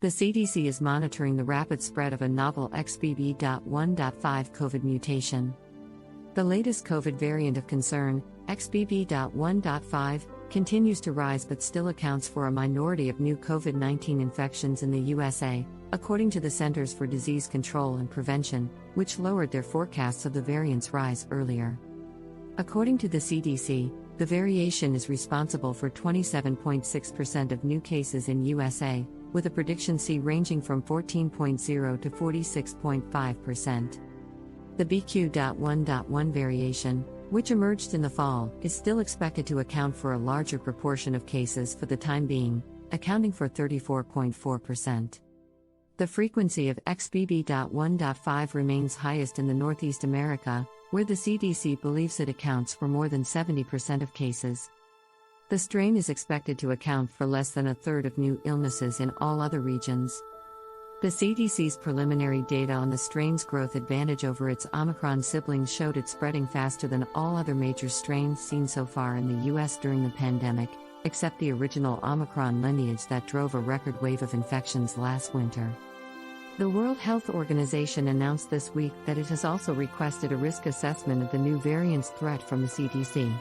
The CDC is monitoring the rapid spread of a novel XBB.1.5 COVID mutation. The latest COVID variant of concern, XBB.1.5, continues to rise but still accounts for a minority of new COVID-19 infections in the USA, according to the Centers for Disease Control and Prevention, which lowered their forecasts of the variant's rise earlier. According to the CDC, the variation is responsible for 27.6% of new cases in USA, with a prediction C ranging from 14.0 to 46.5%. The BQ.1.1 variation, which emerged in the fall, is still expected to account for a larger proportion of cases for the time being, accounting for 34.4%. The frequency of XBB.1.5 remains highest in the Northeast America, where the CDC believes it accounts for more than 70% of cases. The strain is expected to account for less than a third of new illnesses in all other regions. The CDC's preliminary data on the strain's growth advantage over its Omicron siblings showed it spreading faster than all other major strains seen so far in the US during the pandemic, except the original Omicron lineage that drove a record wave of infections last winter. The World Health Organization announced this week that it has also requested a risk assessment of the new variant's threat from the CDC.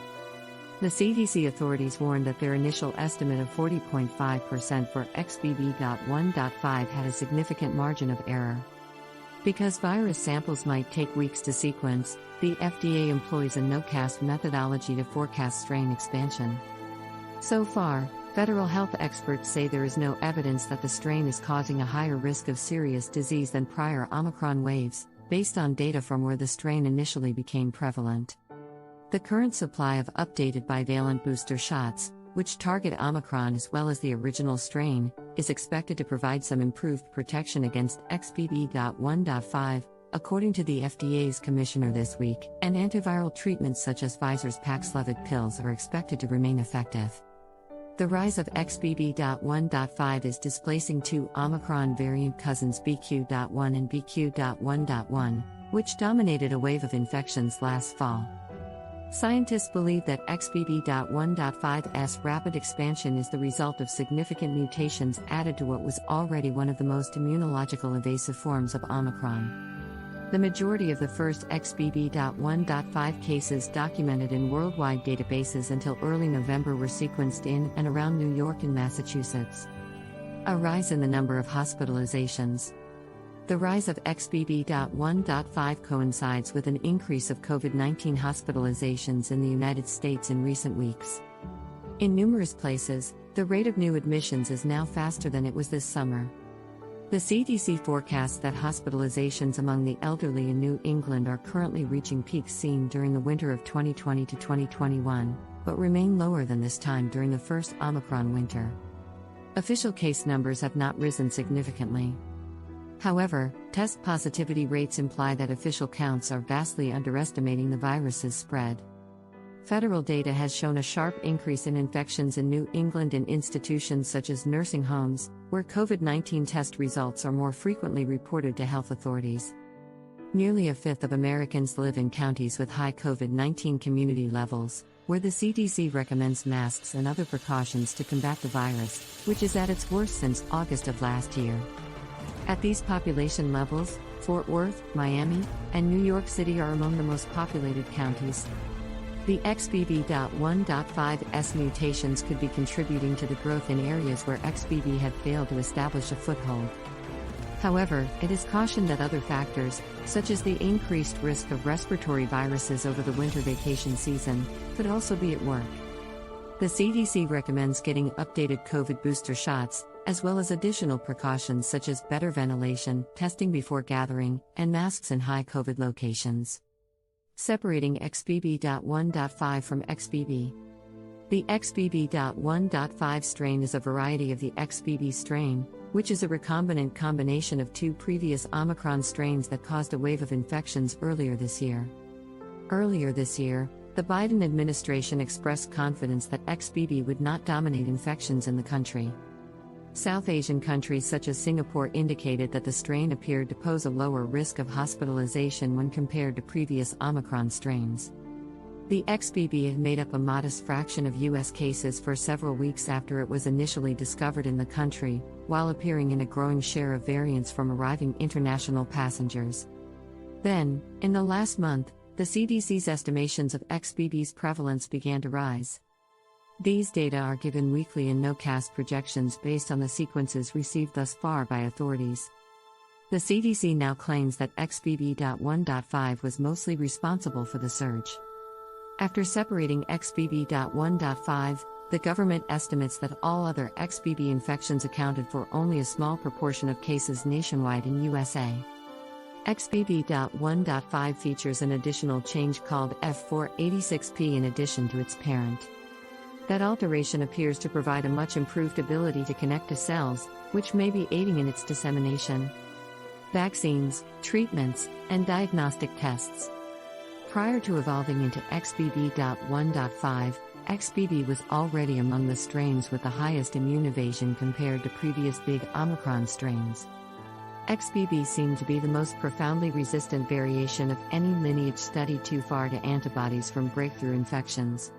The CDC authorities warned that their initial estimate of 40.5% for XBB.1.5 had a significant margin of error. Because virus samples might take weeks to sequence, the FDA employs a no-cast methodology to forecast strain expansion. So far, federal health experts say there is no evidence that the strain is causing a higher risk of serious disease than prior Omicron waves, based on data from where the strain initially became prevalent. The current supply of updated bivalent booster shots, which target Omicron as well as the original strain, is expected to provide some improved protection against XBB.1.5, according to the FDA's commissioner this week, and antiviral treatments such as Pfizer's Paxlovid pills are expected to remain effective. The rise of XBB.1.5 is displacing two Omicron variant cousins BQ.1 and BQ.1.1, which dominated a wave of infections last fall. Scientists believe that XBB.1.5's rapid expansion is the result of significant mutations added to what was already one of the most immunological evasive forms of Omicron. The majority of the first XBB.1.5 cases documented in worldwide databases until early November were sequenced in and around New York and Massachusetts. A rise in the number of hospitalizations. The rise of XBB.1.5 coincides with an increase of COVID-19 hospitalizations in the United States in recent weeks. In numerous places, the rate of new admissions is now faster than it was this summer. The CDC forecasts that hospitalizations among the elderly in New England are currently reaching peaks seen during the winter of 2020 to 2021, but remain lower than this time during the first Omicron winter. Official case numbers have not risen significantly. However, test positivity rates imply that official counts are vastly underestimating the virus's spread. Federal data has shown a sharp increase in infections in New England in institutions such as nursing homes, where COVID-19 test results are more frequently reported to health authorities. Nearly a fifth of Americans live in counties with high COVID-19 community levels, where the CDC recommends masks and other precautions to combat the virus, which is at its worst since August of last year. At these population levels, Fort Worth, Miami, and New York City are among the most populated counties. The XBB.1.5's mutations could be contributing to the growth in areas where XBB had failed to establish a foothold. However, it is cautioned that other factors, such as the increased risk of respiratory viruses over the winter vacation season, could also be at work. The CDC recommends getting updated COVID booster shots, as well as additional precautions such as better ventilation, testing before gathering, and masks in high COVID locations. Separating XBB.1.5 from XBB. The XBB.1.5 strain is a variety of the XBB strain, which is a recombinant combination of two previous Omicron strains that caused a wave of infections earlier this year. Earlier this year, the Biden administration expressed confidence that XBB would not dominate infections in the country. South Asian countries such as Singapore indicated that the strain appeared to pose a lower risk of hospitalization when compared to previous Omicron strains. The XBB had made up a modest fraction of U.S. cases for several weeks after it was initially discovered in the country, while appearing in a growing share of variants from arriving international passengers. Then, in the last month, the CDC's estimations of XBB's prevalence began to rise. These data are given weekly in no-cast projections based on the sequences received thus far by authorities. The CDC now claims that XBB.1.5 was mostly responsible for the surge. After separating XBB.1.5, the government estimates that all other XBB infections accounted for only a small proportion of cases nationwide in USA. XBB.1.5 features an additional change called F486P in addition to its parent. That alteration appears to provide a much improved ability to connect to cells, which may be aiding in its dissemination. Vaccines, treatments, and diagnostic tests. Prior to evolving into XBB.1.5, XBB was already among the strains with the highest immune evasion compared to previous big Omicron strains. XBB seemed to be the most profoundly resistant variation of any lineage studied too far to antibodies from breakthrough infections.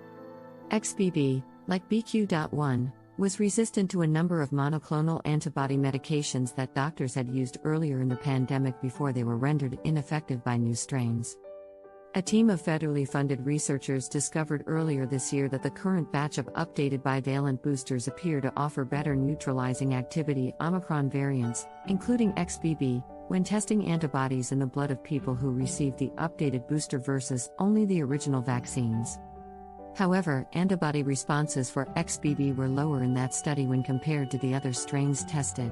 XBB, like BQ.1, was resistant to a number of monoclonal antibody medications that doctors had used earlier in the pandemic before they were rendered ineffective by new strains. A team of federally funded researchers discovered earlier this year that the current batch of updated bivalent boosters appear to offer better neutralizing activity Omicron variants, including XBB, when testing antibodies in the blood of people who received the updated booster versus only the original vaccines. However, antibody responses for XBB were lower in that study when compared to the other strains tested.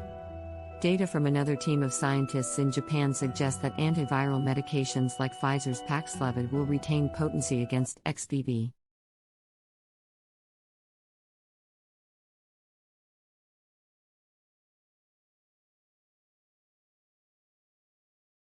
Data from another team of scientists in Japan suggest that antiviral medications like Pfizer's Paxlovid will retain potency against XBB.